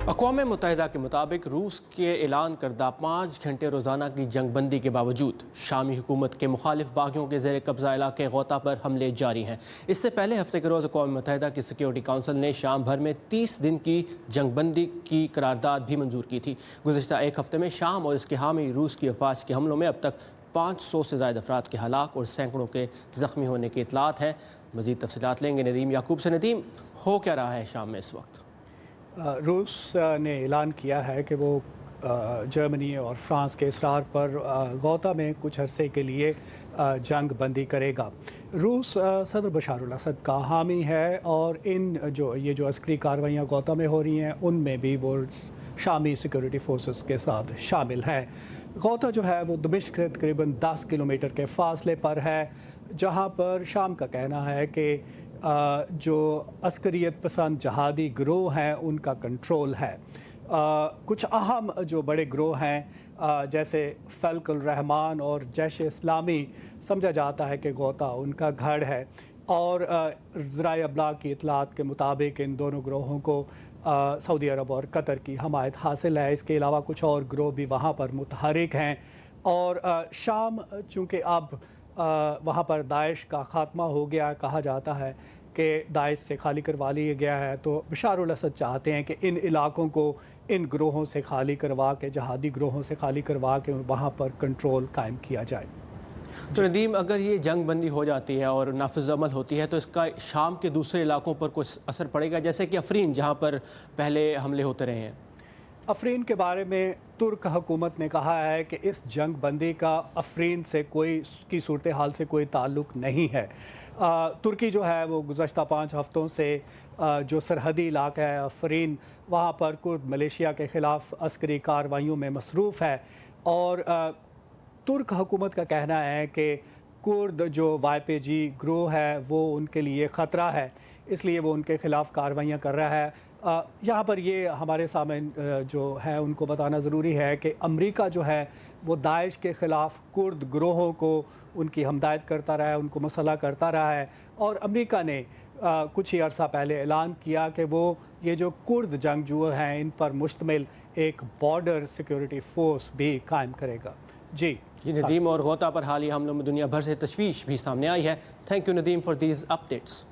اقوام متحدہ کے مطابق روس کے اعلان کردہ 5 گھنٹے روزانہ کی جنگ بندی کے باوجود شامی حکومت کے مخالف باغیوں کے زیر قبضہ علاقے غوطہ پر حملے جاری ہیں۔ اس سے پہلے ہفتے کے روز اقوام متحدہ کی سیکیورٹی کونسل نے شام بھر میں 30 دن کی جنگ بندی کی قرارداد بھی منظور کی تھی۔ گزشتہ ایک ہفتے میں شام اور اس کے حامی روس کی افواج کے حملوں میں اب تک 500 سے زائد افراد کے ہلاک اور سینکڑوں کے زخمی ہونے کی اطلاعات ہیں۔ مزید تفصیلات لیں گے ندیم یعقوب سے۔ ندیم، ہو کیا رہا ہے شام میں اس وقت؟ روس نے اعلان کیا ہے کہ وہ جرمنی اور فرانس کے اصرار پر غوطہ میں کچھ عرصے کے لیے جنگ بندی کرے گا۔ روس صدر بشار الاسد کا حامی ہے اور یہ جو عسکری کارروائیاں غوطہ میں ہو رہی ہیں ان میں بھی وہ شامی سیکورٹی فورسز کے ساتھ شامل ہے۔ غوطہ جو ہے وہ دمشق سے تقریباً 10 کلومیٹر کے فاصلے پر ہے، جہاں پر شام کا کہنا ہے کہ جو عسکریت پسند جہادی گروہ ہیں ان کا کنٹرول ہے۔ کچھ اہم جو بڑے گروہ ہیں جیسے فلک الرحمان اور جیش اسلامی، سمجھا جاتا ہے کہ غوطہ ان کا گھر ہے، اور ذرائع ابلاغ کی اطلاعات کے مطابق ان دونوں گروہوں کو سعودی عرب اور قطر کی حمایت حاصل ہے۔ اس کے علاوہ کچھ اور گروہ بھی وہاں پر متحرک ہیں، اور شام چونکہ اب وہاں پر داعش کا خاتمہ ہو گیا، کہا جاتا ہے کہ داعش سے خالی کروا لیا گیا ہے، تو بشار الاسد چاہتے ہیں کہ ان علاقوں کو ان گروہوں سے خالی کروا کے، جہادی گروہوں سے خالی کروا کے وہاں پر کنٹرول قائم کیا جائے۔ تو ندیم، اگر یہ جنگ بندی ہو جاتی ہے اور نافذ عمل ہوتی ہے تو اس کا شام کے دوسرے علاقوں پر کوئی اثر پڑے گا، جیسے کہ افرین جہاں پر پہلے حملے ہوتے رہے ہیں؟ افرین کے بارے میں ترک حکومت نے کہا ہے کہ اس جنگ بندی کا افرین سے کی صورتحال سے کوئی تعلق نہیں ہے۔ ترکی جو ہے وہ گزشتہ 5 ہفتوں سے جو سرحدی علاقہ ہے افرین، وہاں پر کرد ملیشیا کے خلاف عسکری کارروائیوں میں مصروف ہے، اور ترک حکومت کا کہنا ہے کہ کرد جو وائی پی جی گروہ ہے وہ ان کے لیے خطرہ ہے، اس لیے وہ ان کے خلاف کارروائیاں کر رہا ہے۔ یہاں پر یہ ہمارے سامنے جو ہے ان کو بتانا ضروری ہے کہ امریکہ جو ہے وہ داعش کے خلاف کرد گروہوں کو ان کی حمایت کرتا رہا ہے، ان کو مسلح کرتا رہا ہے، اور امریکہ نے کچھ ہی عرصہ پہلے اعلان کیا کہ وہ یہ جو کرد جنگجو ہیں ان پر مشتمل ایک بارڈر سیکورٹی فورس بھی قائم کرے گا۔ جی ندیم، اور غوطہ پر حالیہ حملوں میں دنیا بھر سے تشویش بھی سامنے آئی ہے۔ Thank you Nadeem for these updates.